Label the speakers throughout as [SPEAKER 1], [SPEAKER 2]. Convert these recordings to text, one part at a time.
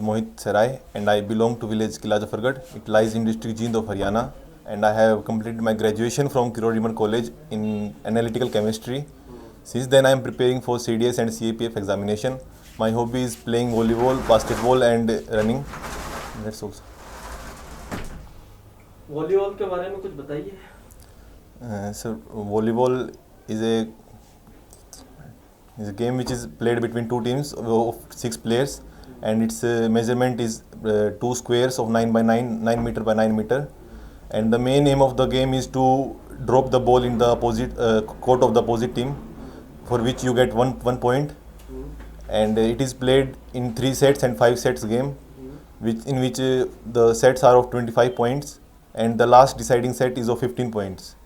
[SPEAKER 1] Mohit Sarai, and I belong to village Kila Jafargarh. It lies in district Jind of Haryana, and I have completed my graduation from Kiroriman College in analytical chemistry. Since then, I am preparing for CDS and CAPF examination. My hobby is playing volleyball, basketball, and running. That's all.
[SPEAKER 2] Volleyball के बारे में कुछ बताइए।
[SPEAKER 1] Sir, volleyball is a game which is played between two teams of 6 players, and its measurement is 2 squares of 9 by 9 meter by 9 meter, and the main aim of the game is to drop the ball in the opposite court of the opposite team, for which you get one point, and it is played in 3 sets and 5 sets game, in which the sets are of 25 points, and the last deciding set is of 15 points.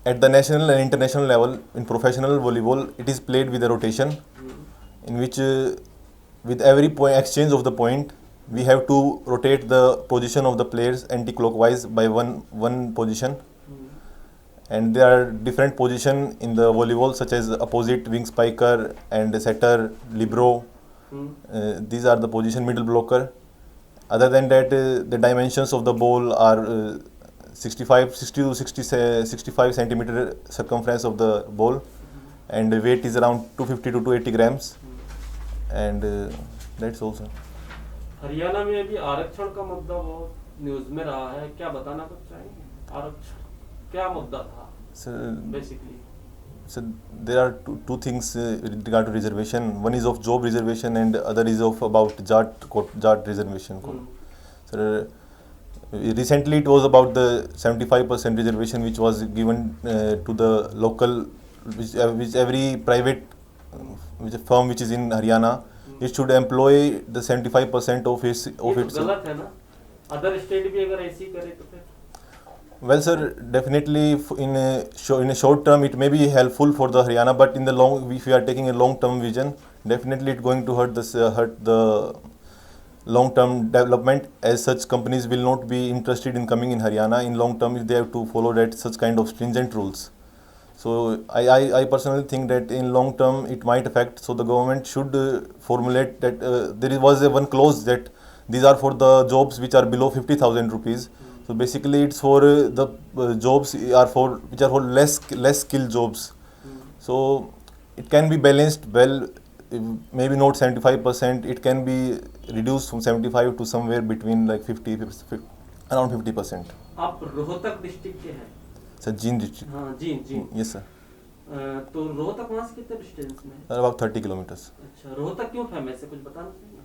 [SPEAKER 1] At the national and international level, in professional volleyball, it is played with a rotation, in which with every exchange of the point, we have to rotate the position of the players anti-clockwise by one position. And there are different positions in the volleyball, such as opposite wing spiker and setter, libero. These are the position, middle blocker. Other than that, the dimensions of the ball are 60 to 65 centimeter circumference of the ball, and the weight is around 250 to 280 grams, and that's all, sir.
[SPEAKER 2] Haryana में अभी आरक्षण का मुद्दा बहुत news में रहा है, क्या बताना कुछ चाहेंगे? आरक्षण क्या मुद्दा था?
[SPEAKER 1] Sir,
[SPEAKER 2] basically
[SPEAKER 1] so there are two things with regard to reservation. One is of job reservation, and other is of about Jat reservation. Sir, recently it was about the 75% reservation which was given to the local, which every private firm which is in Haryana, it should employ the 75% of its.
[SPEAKER 2] गलत है ना? Other state भी अगर ऐसी करे तो फिर?
[SPEAKER 1] Well, sir, definitely in a short term it may be helpful for the Haryana, but in the long, if we are taking a long term vision, definitely it's going to hurt the long term development, as such companies will not be interested in coming in Haryana in long term if they have to follow that such kind of stringent rules. So I personally think that in long term it might affect, so the government should formulate that there was one clause that these are for the jobs which are below 50,000 rupees. So basically it's for the jobs are for which are for less skilled jobs. So it can be balanced well, maybe not 75%, it can be reduced from 75 to somewhere between like 50 around 50%.
[SPEAKER 2] आप Rohtak district के हैं?
[SPEAKER 1] Sir, Jind district.
[SPEAKER 2] हाँ, Jind.
[SPEAKER 1] Yes sir.
[SPEAKER 2] तो रोहतक वहाँ से कितने distance में है?
[SPEAKER 1] About 30 kilometers.
[SPEAKER 2] अच्छा, रोहतक क्यों फेमस है, कुछ बताना चाहिए?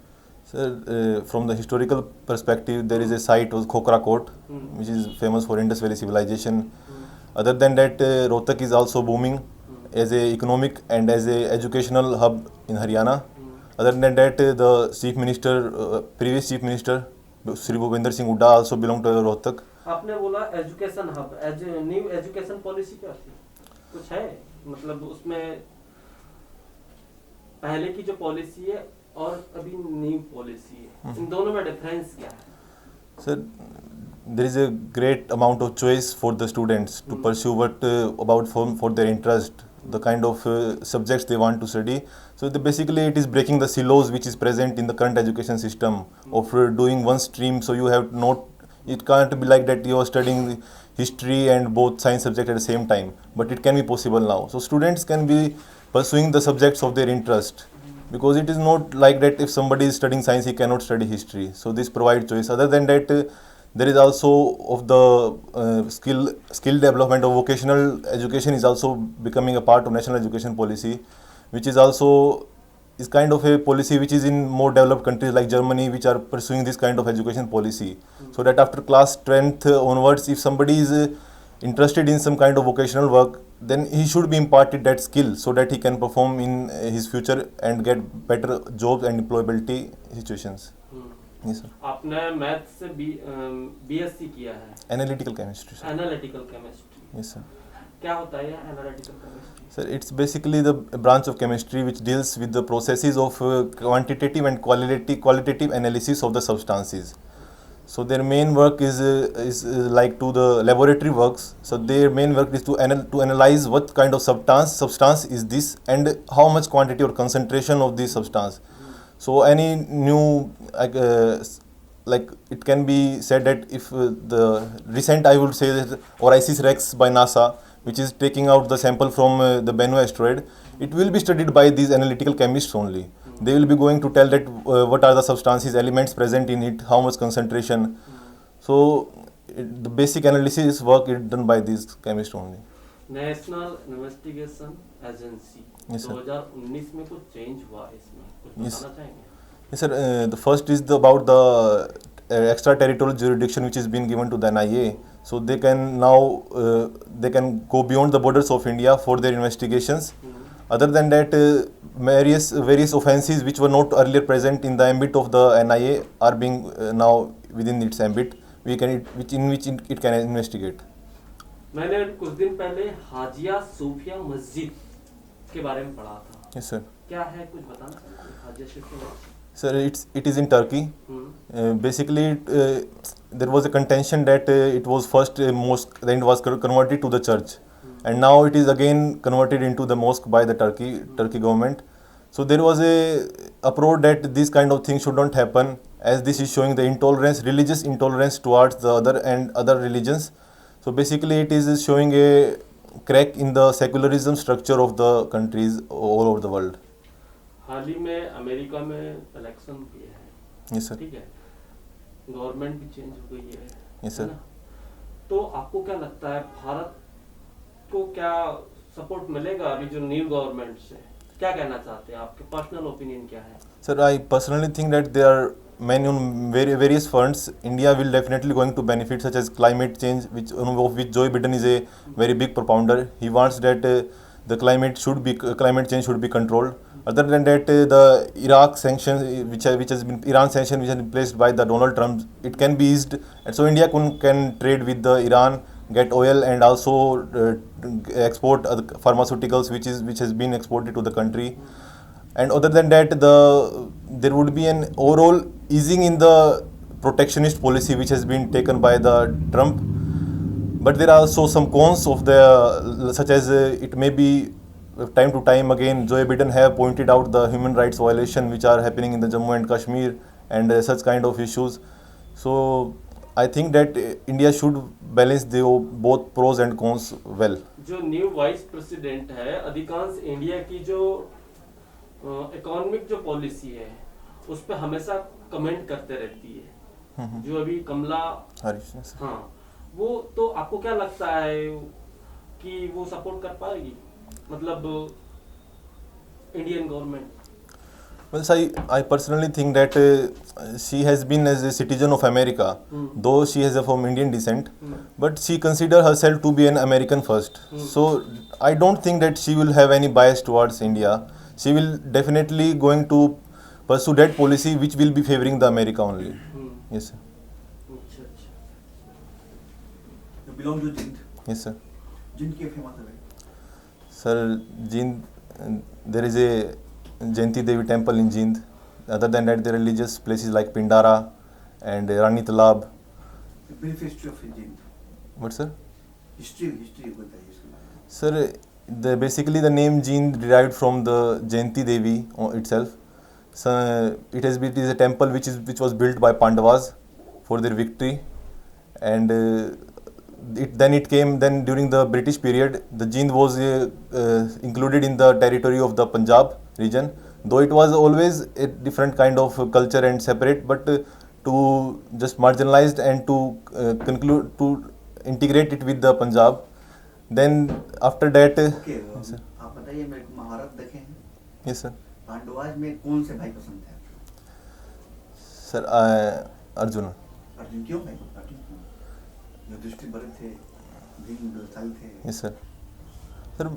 [SPEAKER 1] Sir, from the historical perspective, there is a site was Khokra Court, which is famous for Indus Valley civilization. Other than that, Rohtak is also booming as a economic and as a educational hub in Haryana. Other than that, the chief minister, previous chief minister, Shri Bhupinder Singh Hooda also belonged to Rohtak.
[SPEAKER 2] आपने बोला education hub, new education policy क्या थी, कुछ है? मतलब उसमें पहले की जो पॉलिसी है और अभी न्यू पॉलिसी है, इन दोनों में डिफरेंस क्या है?
[SPEAKER 1] Sir, there is a great amount of choice for the students to pursue what about for their interest, the kind of subjects they want to study. So basically it is breaking the silos which is present in the current education system of doing one stream. So you have not, it can't be like that you are studying history and both science subjects at the same time, but it can be possible now. So students can be pursuing the subjects of their interest, because it is not like that if somebody is studying science he cannot study history. So this provides choice. Other than that, there is also of the skill development of vocational education is also becoming a part of national education policy, which is also is kind of a policy which is in more developed countries like Germany, which are pursuing this kind of education policy. So that after class 10th onwards, if somebody is interested in some kind of vocational work, then he should be imparted that skill so that he can perform in his future and get better jobs and employability situations. Yes, sir.
[SPEAKER 2] आपने math से BSc किया है?
[SPEAKER 1] Analytical chemistry, sir.
[SPEAKER 2] Analytical chemistry.
[SPEAKER 1] Yes, sir.
[SPEAKER 2] क्या होता है analytical chemistry?
[SPEAKER 1] Sir, it's basically the branch of chemistry which deals with the processes of quantitative and qualitative analysis of the substances. So their main work is like to the laboratory works. So their main work is to analyze what kind of substance is this and how much quantity or concentration of this substance. So any new like it can be said that if the recent, I would say that Orisis Rex by NASA, which is taking out the sample from the Bennu asteroid, it will be studied by these analytical chemists only. They will be going to tell that what are the substances, elements present in it, how much concentration. So the basic analysis work is done by these chemists only.
[SPEAKER 2] National investigation agency
[SPEAKER 1] Yes, sir.
[SPEAKER 2] 2019 में कुछ change हुआ है इसमें, कुछ
[SPEAKER 1] Yes.
[SPEAKER 2] बताना चाहेंगे?
[SPEAKER 1] Yes, sir. The first is about the extraterritorial jurisdiction which is being given to the NIA. So they can now they can go beyond the borders of India for their investigations. Other than that, various offences which were not earlier present in the ambit of the NIA are being now within its ambit. In which it can investigate.
[SPEAKER 2] मैंने कुछ दिन पहले हाजिया सूफिया मस्जिद के बारे में पढ़ा था।
[SPEAKER 1] Yes, sir.
[SPEAKER 2] क्या है, कुछ बताना चाहेंगे? हाजिया सूफिया मस्जिद।
[SPEAKER 1] Sir, it is in Turkey. Basically, there was a contention that it was first a mosque, then it was converted to the church, and now it is again converted into the mosque by the Turkey government. So there was a uproar that this kind of thing should not happen, as this is showing the intolerance, religious intolerance towards the other religions. So basically, it is showing a crack in the secularism structure of the countries all over the world.
[SPEAKER 2] हाल ही में America में election हुए हैं।
[SPEAKER 1] Yes, sir.
[SPEAKER 2] ठीक है, government भी change हो गई है।
[SPEAKER 1] Yes, sir.
[SPEAKER 2] है ना? तो आपको क्या लगता है, भारत को क्या सपोर्ट मिलेगा अभी जो न्यू गवर्नमेंट से? क्या कहना चाहते हैं, आपके पर्सनल ओपिनियन क्या है?
[SPEAKER 1] Sir, I personally think that there are many on various fronts. India will definitely going to benefit, such as climate change, of which Joe Biden is a very big propounder. He wants that the climate change should be controlled. Other than that, the Iraq sanctions, Iran sanction, which has been placed by the Donald Trump, it can be eased, and so India can trade with the Iran, get oil, and also export other pharmaceuticals, which has been exported to the country. And other than that, there would be an overall easing in the protectionist policy which has been taken by the Trump. But there are also some cons of such as it may be time to time again Joe Biden have pointed out the human rights violation which are happening in the Jammu and Kashmir and such kind of issues. So I think that India should balance both pros and cons well.
[SPEAKER 2] जो new vice president है, अधिकांश India की जो economic जो policy है उस पर हमेशा कमेंट करते रहती है, जो अभी कमला
[SPEAKER 1] Harish,
[SPEAKER 2] हाँ, वो तो आपको क्या लगता है कि वो सपोर्ट कर पाएगी, मतलब Indian government?
[SPEAKER 1] Well, I personally think that she has been as a citizen of America, though she is from Indian descent, but she considers herself to be an American first. So I don't think that she will have any bias towards India. She will definitely going to pursue that policy which will be favoring the America only. Yes, sir.
[SPEAKER 2] अच्छा अच्छा।
[SPEAKER 3] You belong to Jind.
[SPEAKER 1] Yes, sir.
[SPEAKER 3] Jind की famous है?
[SPEAKER 1] Sir, Jind, there is a Jayanti Devi temple in Jind. Other than that, there are religious places like Pindara and Rani Talab.
[SPEAKER 3] The brief history of Jind.
[SPEAKER 1] What, sir?
[SPEAKER 3] History बताइए इसका।
[SPEAKER 1] Sir, basically the name Jind derived from the Jayanti Devi itself. So it is a temple which was built by Pandavas for their victory, and then during the British period, the Jind was included in the territory of the Punjab region, though it was always a different kind of culture and separate, but to just marginalized and to integrate it with the Punjab. Then after that,
[SPEAKER 3] Okay,
[SPEAKER 1] yes, sir.
[SPEAKER 3] आप बताइए, मेरे को महाभारत देखे हैं?
[SPEAKER 1] Yes, sir.
[SPEAKER 3] Pandavas में कौन से भाई पसंद थे आपको?
[SPEAKER 1] Sir, Arjuna.
[SPEAKER 3] अर्जुन क्यों भाई? अर्जुन क्यों? युधिष्ठिर बड़े थे, भीम बलशाली थे।
[SPEAKER 1] Yes, sir. Sir,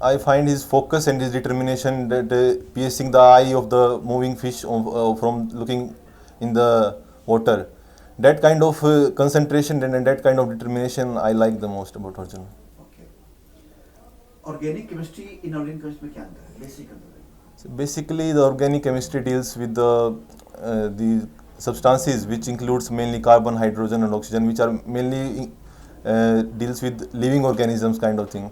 [SPEAKER 1] I find his focus and his determination that piercing the eye of the moving fish from looking in the water. That kind of concentration and that kind of determination I like the most about Arjuna.
[SPEAKER 3] Okay. Organic chemistry, inorganic chemistry में क्या अंतर है? Basic अंतर है।
[SPEAKER 1] So basically, the organic chemistry deals with the substances which includes mainly carbon, hydrogen, and oxygen, which are mainly deals with living organisms kind of thing.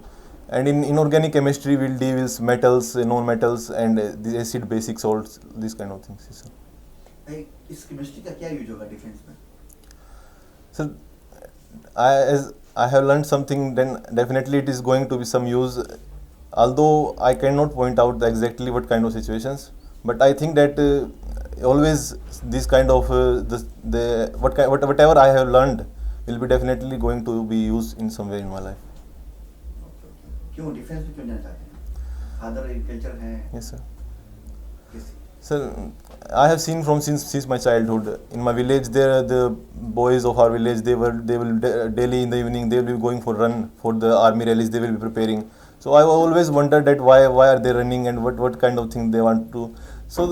[SPEAKER 1] And in inorganic chemistry, we'll deal with metals, non-metals, and the acid, basic salts, these kind of things. Yes, sir.
[SPEAKER 3] इस chemistry का क्या use होगा defence में?
[SPEAKER 1] Sir, as I have learned something, then definitely it is going to be some use. Although I cannot point out exactly what kind of situations, but I think that always this kind of whatever I have learned will be definitely going to be used in some way in my life.
[SPEAKER 3] क्यों defence में क्यों जाना चाहते हैं? Father agriculture हैं,
[SPEAKER 1] Yes, sir.
[SPEAKER 3] किस
[SPEAKER 1] Sir, I have seen from since my childhood. In my village, there the boys of our village they will daily in the evening they will be going for run for the army rallies. They will be preparing. So I always wondered that why are they running and what kind of thing they want to. So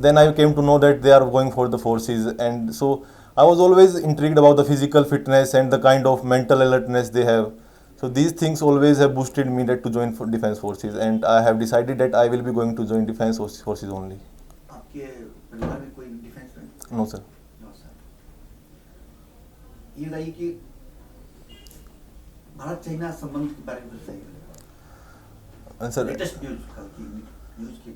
[SPEAKER 1] then I came to know that they are going for the forces, and so I was always intrigued about the physical fitness and the kind of mental alertness they have. So these things always have boosted me that to join for defense forces, and I have decided that I will be going to join defense forces only.
[SPEAKER 3] आपके परिवार में कोई defence में?
[SPEAKER 1] No, sir.
[SPEAKER 3] No sir. ये बताइए कि Bharat China संबंध के बारे में बताइए।
[SPEAKER 1] Sir,
[SPEAKER 3] लेटेस्ट न्यूज़ कल की न्यूज़ की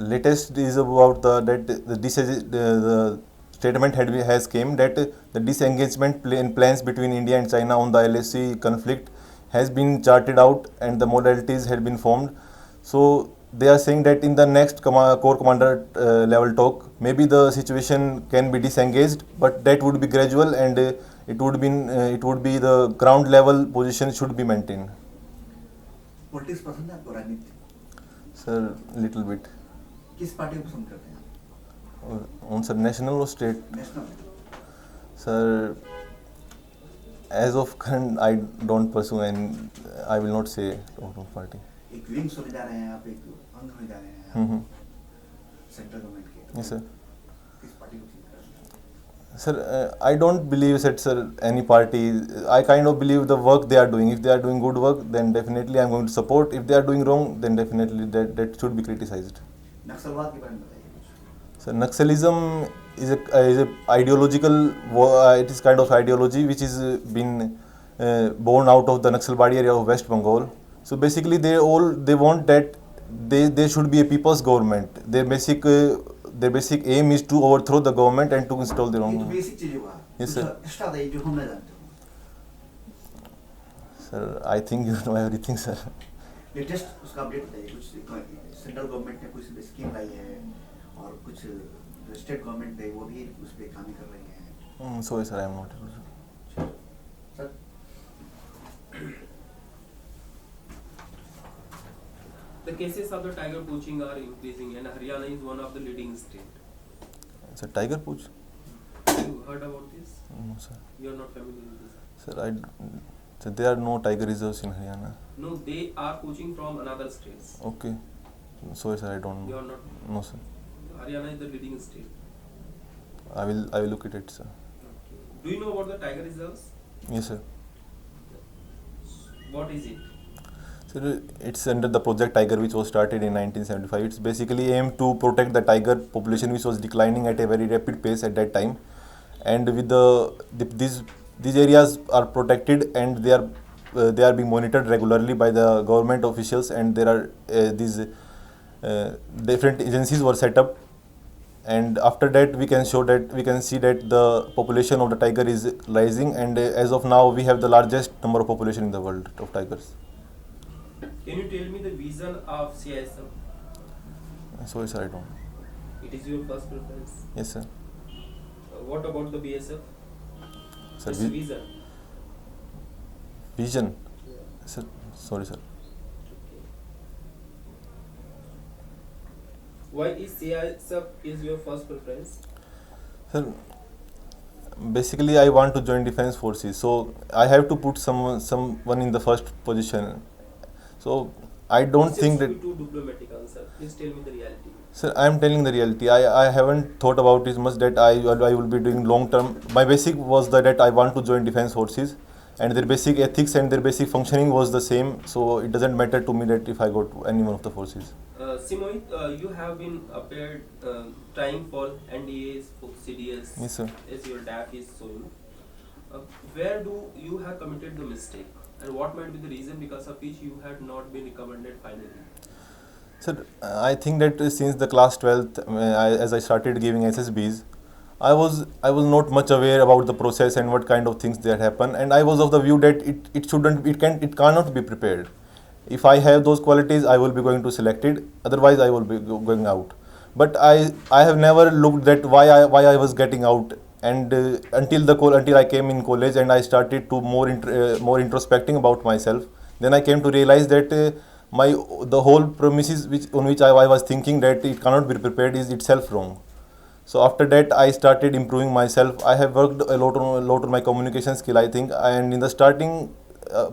[SPEAKER 1] latest is about the statement has came that the disengagement plans between India and China on the LAC conflict has been charted out and the modalities had been formed. So they are saying that in the next core commander level talk, maybe the situation can be disengaged, but that would be gradual and it would be the ground level position should be maintained.
[SPEAKER 3] Politics पसंद है आपको, राजनीति?
[SPEAKER 1] Sir, little bit.
[SPEAKER 3] किस party को पसंद करते हैं?
[SPEAKER 1] On sir, national or state?
[SPEAKER 3] National.
[SPEAKER 1] Sir, as of current, I don't pursue and I will not say out of party.
[SPEAKER 3] एक विंग्स होने जा रहे हैं आप, एक अंग होने जा रहे हैं आप
[SPEAKER 1] Mm-hmm.
[SPEAKER 3] सेंट्रल गवर्नमेंट के।
[SPEAKER 1] Yes, sir.
[SPEAKER 3] किस पार्टी को पसंद करते हैं?
[SPEAKER 1] Sir, I don't believe that, sir, any party. I kind of believe the work they are doing. If they are doing good work, then definitely I'm going to support. If they are doing wrong, then definitely that should be criticized.
[SPEAKER 3] नक्सलवाद के बारे में बताइए कुछ।
[SPEAKER 1] So Naxalism is a ideological. It is kind of ideology which is been born out of the Naxalbari area of West Bengal. So basically, they want that they should be a people's government. Their basic aim is to overthrow the government and to install their
[SPEAKER 3] ये तो
[SPEAKER 1] own.
[SPEAKER 3] Basic चीजें हुआ।
[SPEAKER 1] Yes, sir.
[SPEAKER 3] Extra बताइए जो हम नहीं जानते हो।
[SPEAKER 1] Sir, I think you know everything, sir.
[SPEAKER 3] Latest उसका अपडेट बताइए कुछ। सेंट्रल गवर्नमेंट ने कुछ स्कीम लाई है और कुछ स्टेट गवर्नमेंट है वो भी उस पर काम कर रही है।
[SPEAKER 1] Sorry, sir, I am not able to.
[SPEAKER 3] Sir
[SPEAKER 2] The cases of the tiger poaching are increasing and Haryana is one of the leading states.
[SPEAKER 1] Sir, tiger poach?
[SPEAKER 2] You heard about this?
[SPEAKER 1] No, sir.
[SPEAKER 2] You are not familiar with this?
[SPEAKER 1] Sir, sir, there are no tiger reserves in Haryana.
[SPEAKER 2] No, they are poaching from another states.
[SPEAKER 1] Okay. Sorry, sir, I don't
[SPEAKER 2] You
[SPEAKER 1] know.
[SPEAKER 2] are not.
[SPEAKER 1] No, sir.
[SPEAKER 2] Haryana is the leading state.
[SPEAKER 1] I will look at it, sir.
[SPEAKER 2] Do you know about the tiger reserves?
[SPEAKER 1] Yes, sir.
[SPEAKER 2] What is it?
[SPEAKER 1] Sir, it's under the Project Tiger, which was started in 1975. It's basically aimed to protect the tiger population, which was declining at a very rapid pace at that time. And with these areas are protected and they are being monitored regularly by the government officials, and there are these different agencies were set up. And after that, we can see that the population of the tiger is rising, and as of now, we have the largest number of population in the world of tigers.
[SPEAKER 2] Can you tell me the vision of CISF?
[SPEAKER 1] Sorry, sir, I don't.
[SPEAKER 2] It is your first preference.
[SPEAKER 1] Yes, sir.
[SPEAKER 2] What about the BSF?
[SPEAKER 1] Sir,
[SPEAKER 2] Its vision.
[SPEAKER 1] vision.
[SPEAKER 2] Yeah.
[SPEAKER 1] Sir, sorry, sir.
[SPEAKER 2] Why is CISF is your first preference?
[SPEAKER 1] Sir, basically, I want to join defense forces, so I have to put someone in the first position. So I don't think that.
[SPEAKER 2] Too diplomatic answer. Please tell me the reality.
[SPEAKER 1] Sir, I am telling the reality. I haven't thought about it much that I will be doing long term. My basic was that I want to join defense forces, and their basic ethics and their basic functioning was the same. So it doesn't matter to me that if I go to any one of the forces.
[SPEAKER 2] Simoit, you have been appeared trying for NDAs, for CDS,
[SPEAKER 1] Yes, sir.
[SPEAKER 2] as your DAF is showing. Where do you have committed the mistake? And what might be the reason because of which you had not been recommended finally?
[SPEAKER 1] Sir, I think that since the class 12th, as I started giving SSBs, I was not much aware about the process and what kind of things that happen, and I was of the view that it cannot be prepared. If I have those qualities, I will be going to selected. Otherwise, I will be going out. But I have never looked at why I was getting out, and until I came in college and I started to more introspecting about myself. Then I came to realize that my the whole premises on which I was thinking that it cannot be prepared is itself wrong. So after that, I started improving myself. I have worked a lot on my communication skill, I think. And in the starting,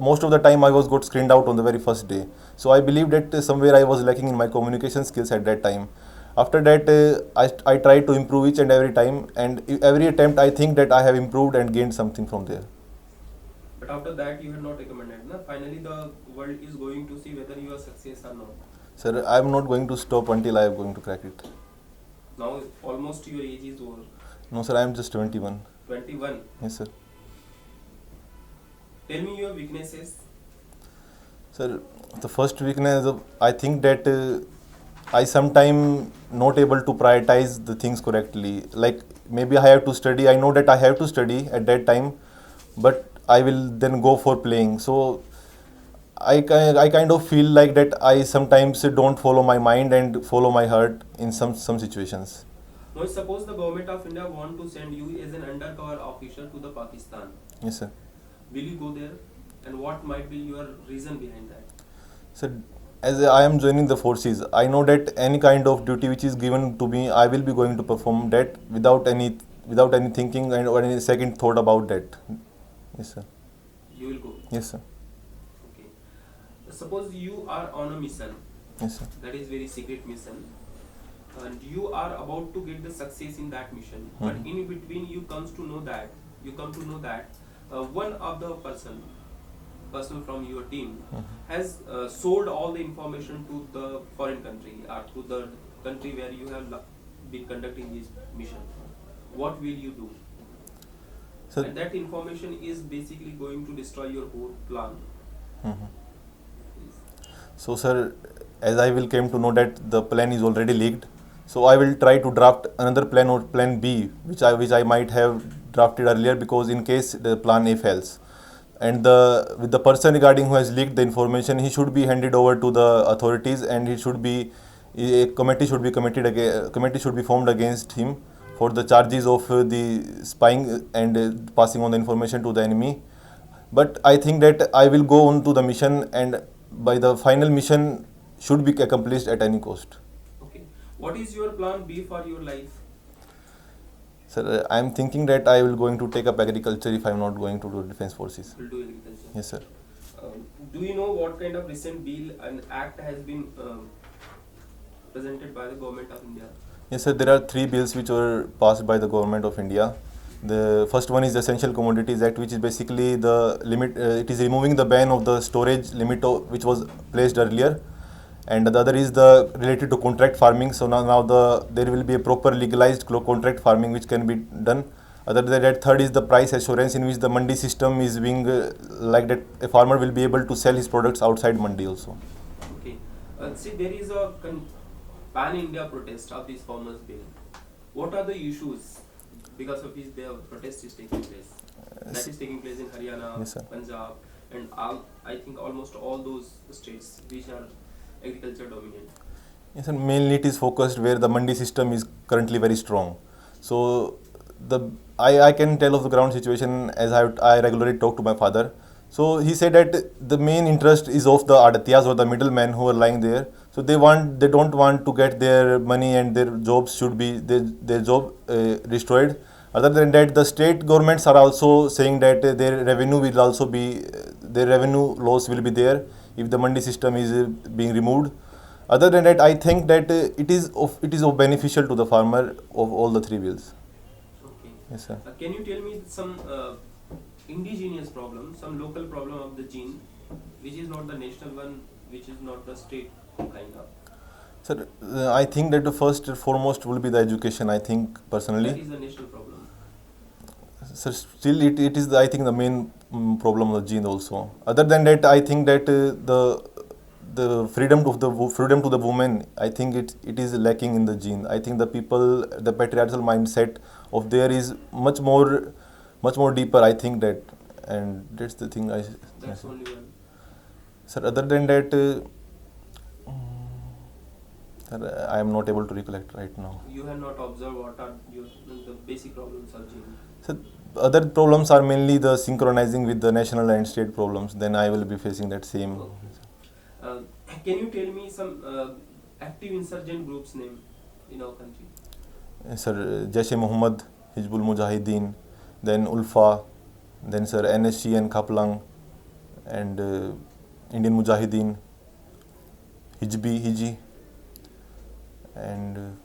[SPEAKER 1] most of the time I was got screened out on the very first day. So I believe that somewhere I was lacking in my communication skills at that time. After that, I tried to improve each and every time, and every attempt I think that I have improved and gained something from there.
[SPEAKER 2] But after that, you had not recommended. Na? Finally, the world is going to see whether you are success or not.
[SPEAKER 1] Sir, I am not going to stop until I am going to crack it.
[SPEAKER 2] Now, almost your age is over.
[SPEAKER 1] No, sir, I am just 21.
[SPEAKER 2] 21.
[SPEAKER 1] Yes, sir.
[SPEAKER 2] Tell me your weaknesses.
[SPEAKER 1] Sir, the first weakness, I think that I sometimes not able to prioritize the things correctly. Like maybe I have to study. I know that I have to study at that time, but I will then go for playing. So I kind of feel like that I sometimes don't follow my mind and follow my heart in some situations.
[SPEAKER 2] Now, suppose the government of India want to send you as an undercover officer to the Pakistan.
[SPEAKER 1] Yes, sir.
[SPEAKER 2] Will you go there? And what might be your reason behind that?
[SPEAKER 1] So as I am joining the forces, I know that any kind of duty which is given to me, I will be going to perform that without any thinking and or any second thought about that. Yes, sir.
[SPEAKER 2] You will go.
[SPEAKER 1] Yes, sir.
[SPEAKER 2] Okay. Suppose you are on a mission.
[SPEAKER 1] Yes, sir.
[SPEAKER 2] That is very secret mission. And you are about to get the success in that mission. But
[SPEAKER 1] Mhm.
[SPEAKER 2] in between you come to know that one of the person from your team has sold all the information to the foreign country or to the country where you have been conducting this mission. What will you do?
[SPEAKER 1] So,
[SPEAKER 2] And that information is basically going to destroy your whole plan.
[SPEAKER 1] mhm. So, sir, as I will came to know that the plan is already leaked, so I will try to draft another plan or plan B, which I might have drafted earlier, because in case the plan A fails, and with the person regarding who has leaked the information, he should be handed over to the authorities, and a committee should be formed against him for the charges of the spying and passing on the information to the enemy. But I think that I will go on to the mission, and by the final mission should be accomplished at any cost.
[SPEAKER 2] Okay. What is your plan B for your life?
[SPEAKER 1] Sir, I am thinking that I will going to take up agriculture if I am not going to do defense forces.
[SPEAKER 2] Will do agriculture.
[SPEAKER 1] Yes, sir.
[SPEAKER 2] Do you know what kind of recent bill and act has been presented by the government of India?
[SPEAKER 1] Yes, sir. There are 3 bills which were passed by the government of India. The first one is the Essential Commodities Act, which is basically the limit. It is removing the ban of the storage limit which was placed earlier, and the other is the related to contract farming. So now there will be a proper legalized contract farming which can be done. Other than that, third is the price assurance, in which the mandi system is being like that. A farmer will be able to sell his products outside mandi also.
[SPEAKER 2] Okay. See, there is a pan-India protest of this farmers' bill. What are the issues because of which the protest is taking place? That is taking place in Haryana,
[SPEAKER 1] Yes, sir.
[SPEAKER 2] Punjab, and I think almost all those states which are agriculture dominant.
[SPEAKER 1] Yes, and mainly it is focused where the mandi system is currently very strong. So I can tell of the ground situation, as I regularly talk to my father. So he said that the main interest is of the adatyas or the middlemen who are lying there. So they don't want to get their money, and their jobs should be their job destroyed. Other than that, the state governments are also saying that their revenue loss will be there if the mandi system is being removed. Other than that, I think that it is of beneficial to the farmer of all the 3 bills.
[SPEAKER 2] Okay.
[SPEAKER 1] Yes, sir.
[SPEAKER 2] Can you tell me some indigenous problem, some local problem of the gene, which is not the national one, which is not the state kind of?
[SPEAKER 1] Sir, I think that the first and foremost will be the education, I think, personally.
[SPEAKER 2] That is the national problem.
[SPEAKER 1] So still, it is I think the main problem of the gene also. Other than that, I think that the freedom to the woman, I think it is lacking in the gene. I think the patriarchal mindset of there is much more deeper. I think that, and that's the thing I.
[SPEAKER 2] That's only one.
[SPEAKER 1] Sir, other than that, sir, I am not able to recollect right now.
[SPEAKER 2] You have not observed what are the basic problems of gene.
[SPEAKER 1] So other problems are mainly the synchronizing with the national and state problems. Then I will be facing that same.
[SPEAKER 2] Uh, can you tell me some active insurgent groups name in our country?
[SPEAKER 1] Sir, Jaish-e-Mohammed, Hizbul Mujahideen, then Ulfa, then sir NSC and Khaplang, and Indian Mujahideen, Hiji, and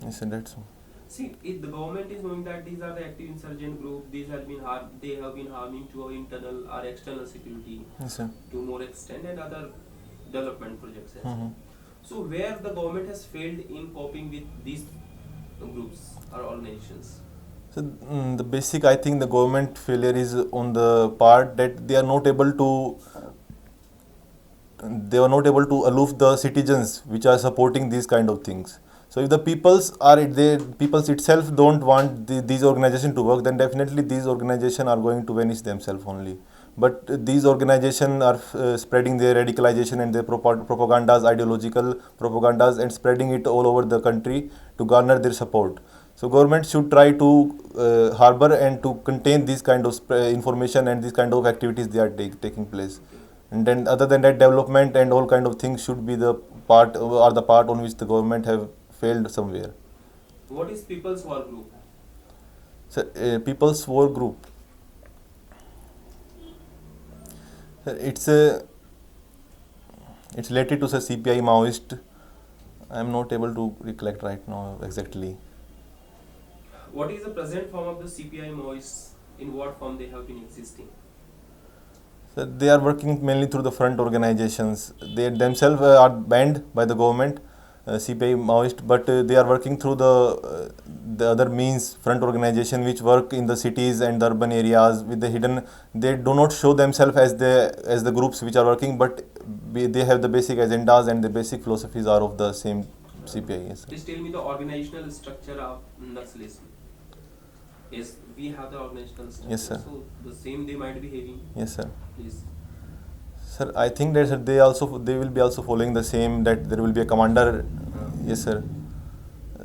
[SPEAKER 1] yes, sir, that's all.
[SPEAKER 2] See, if the government is knowing that these are the active insurgent group, they have been harming to our internal or external security
[SPEAKER 1] Yes, sir.
[SPEAKER 2] to more extent and other development projects as well.
[SPEAKER 1] Mhm.
[SPEAKER 2] So where the government has failed in coping with these groups or organizations?
[SPEAKER 1] So the basic, I think the government failure is on the part that they are not able to aloof the citizens which are supporting these kind of things. So if the peoples itself don't want these organizations to work, then definitely these organizations are going to vanish themselves only. But these organizations are spreading their radicalization and their propagandas, ideological propagandas, and spreading it all over the country to garner their support. So government should try to harbor and to contain these kind of information and these kind of activities they are taking place. And then other than that, development and all kind of things should be the part on which the government have failed somewhere.
[SPEAKER 2] What is People's War Group?
[SPEAKER 1] So, People's War Group. Sir, it's related to the CPI Maoist. I am not able to recollect right now exactly.
[SPEAKER 2] What is the present form of the CPI Maoists? In what form they have been existing?
[SPEAKER 1] So they are working mainly through the front organizations. They themselves are banned by the government, CPI Maoist, but they are working through the other means, front organization which work in the cities and the urban areas with the hidden. They do not show themselves as the groups which are working, but they have the basic agendas and the basic philosophies are of the same CPI. Yes, sir.
[SPEAKER 2] Please tell me the organizational structure of Naxalism. Yes, we have the organizational structure.
[SPEAKER 1] Yes, sir.
[SPEAKER 2] So the same they might be having.
[SPEAKER 1] Yes, sir.
[SPEAKER 2] Please.
[SPEAKER 1] Sir, I think that they will be also following the same, that there will be a commander. Yes, sir.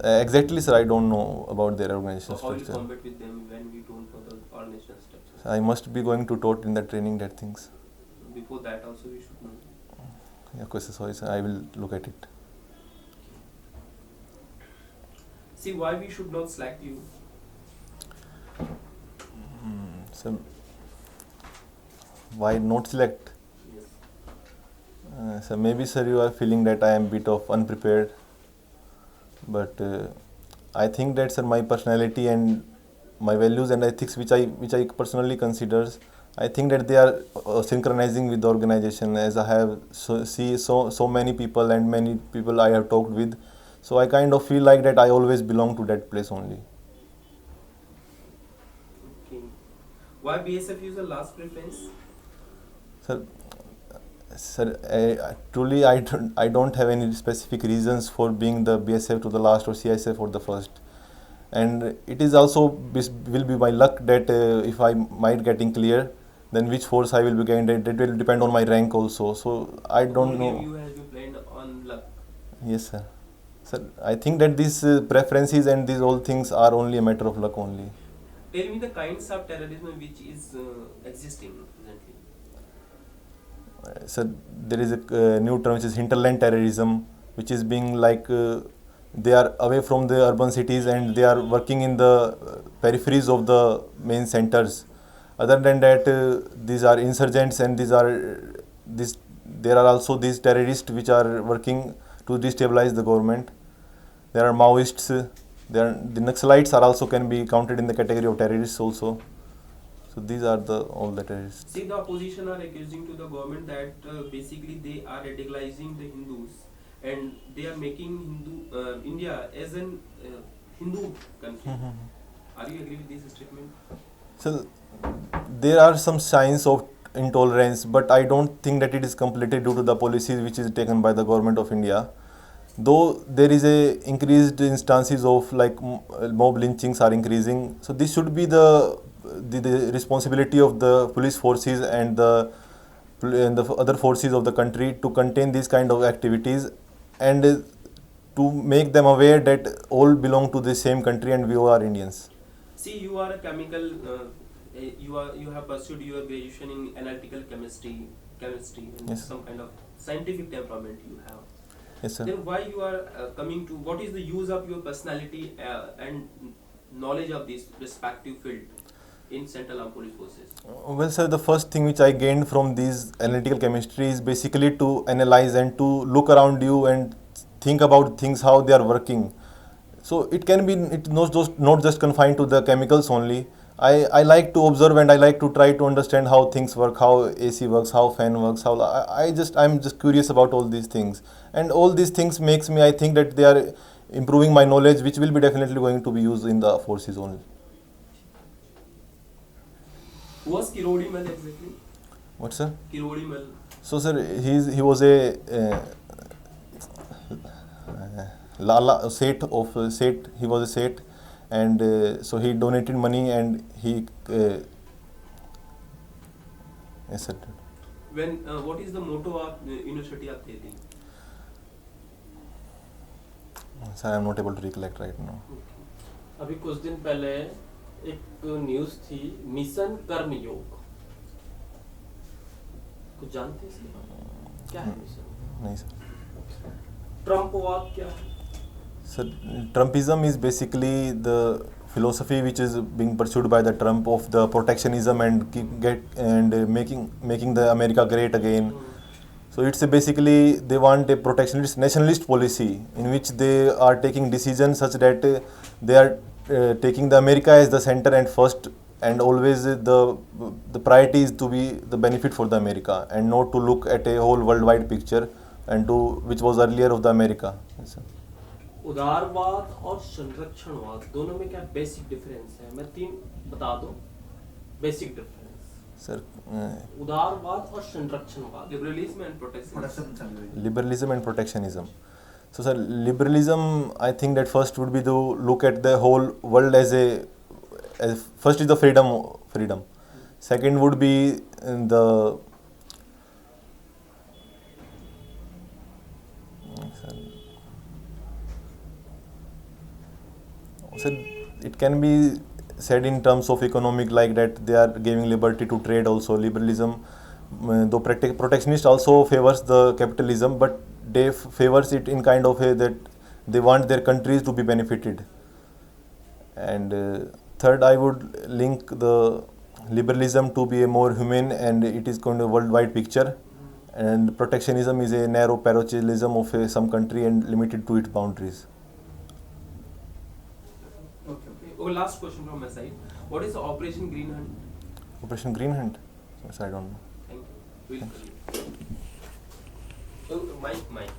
[SPEAKER 1] Exactly, sir. I don't know about their organizational
[SPEAKER 2] So how you
[SPEAKER 1] structure.
[SPEAKER 2] combat with them when we don't know the organizational structure?
[SPEAKER 1] I must be going to taught in the training that things.
[SPEAKER 2] Before that also we should know.
[SPEAKER 1] Yeah, of course, sorry, sir. I will look at it.
[SPEAKER 2] See why we should not select you.
[SPEAKER 1] So, why not select?
[SPEAKER 2] Yes.
[SPEAKER 1] So maybe, sir, you are feeling that I am a bit of unprepared. But I think that, sir, my personality and my values and ethics, which I personally considers, I think that they are synchronizing with the organization, as I have so many people and many people I have talked with. So I kind of feel like that I always belong to that place only.
[SPEAKER 2] Okay. Why BSF is the last preference?
[SPEAKER 1] Sir, truly I don't have any specific reasons for being the BSF to the last or CISF for the first. And it is also will be my luck that if I might getting clear, then which force I will be getting. That will depend on my rank also. So I don't know.
[SPEAKER 2] You have been played on luck.
[SPEAKER 1] Yes, sir. Sir, I think that these preferences and these all things are only a matter of luck only.
[SPEAKER 2] Tell me the kinds of terrorism which is existing presently.
[SPEAKER 1] So there is a new term which is hinterland terrorism, which is being like they are away from the urban cities and they are working in the peripheries of the main centers. Other than that, these are insurgents and there are also these terrorists which are working to destabilize the government. There are Maoists. The Naxalites are also can be counted in the category of terrorists also. So these are all the terrorists.
[SPEAKER 2] See, the opposition are accusing to the government that basically they are radicalizing the Hindus and they are making India as an Hindu country. Are you agree with this statement?
[SPEAKER 1] So there are some signs of intolerance, but I don't think that it is completely due to the policies which is taken by the government of India. Though there is a increased instances of like mob lynchings are increasing, so this should be the responsibility of the police forces and the other forces of the country to contain these kind of activities, and to make them aware that all belong to the same country and we all are Indians.
[SPEAKER 2] See, you are a chemical. You have pursued your graduation in analytical chemistry, and
[SPEAKER 1] Yes.
[SPEAKER 2] some kind of scientific temperament you have.
[SPEAKER 1] Yes, sir.
[SPEAKER 2] Then why you are coming to? What is the use of your personality and knowledge of this respective field in Central Armed Police Forces?
[SPEAKER 1] Well, sir, the first thing which I gained from these analytical chemistry is basically to analyze and to look around you and think about things how they are working. So it can be it not just confined to the chemicals only. I like to observe and I like to try to understand how things work, how AC works, how fan works, how I'm just curious about all these things, and all these things makes me I think that they are improving my knowledge, which will be definitely going to be used in the forces only.
[SPEAKER 2] Who was Kirodi Mal exactly?
[SPEAKER 1] What, sir?
[SPEAKER 2] Kirodi Mal.
[SPEAKER 1] So, sir, he was a Lala Seth of Seth. He was a Seth, and so he donated money and he yes, sir.
[SPEAKER 2] When what is the motto of University of Delhi?
[SPEAKER 1] Sir, I am not able to recollect right now.
[SPEAKER 4] अभी कुछ दिन पहले एक news थी mission कर्मयोग, कुछ जानते हैं इसके बारे में? क्या है मिशन?
[SPEAKER 1] नहीं, sir.
[SPEAKER 4] ट्रम्पवाद क्या है?
[SPEAKER 1] So, Trumpism is basically the philosophy which is being pursued by the Trump of the protectionism and making the America great again. So it's basically they want a protectionist nationalist policy in which they are taking decisions such that they are taking the America as the center and first, and always the priority is to be the benefit for the America and not to look at a whole worldwide picture and to which was earlier of the America. Yes, sir.
[SPEAKER 4] उदारवाद और संरक्षणवाद दोनों में क्या basic difference है? मैं 3 बता दूं basic difference.
[SPEAKER 1] Sir,
[SPEAKER 4] उदारवाद और संरक्षणवाद.
[SPEAKER 2] Liberalism and protection.
[SPEAKER 3] Production
[SPEAKER 1] liberalism and protectionism. So, sir, liberalism, I think that first would be to look at the whole world as first is the freedom. Second would be the so it can be said in terms of economic, like that they are giving liberty to trade also. Liberalism, though protectionist also favors the capitalism, but they favors it in kind of a that they want their countries to be benefited. And third, I would link the liberalism to be a more humane and it is going to a worldwide picture, and protectionism is a narrow parochialism of some country and limited to its boundaries.
[SPEAKER 2] Okay. Oh, last question from my side. What is the Operation Green Hunt?
[SPEAKER 1] Operation Green Hunt? Yes, I don't know.
[SPEAKER 2] Thank you. We'll. Oh, Mike.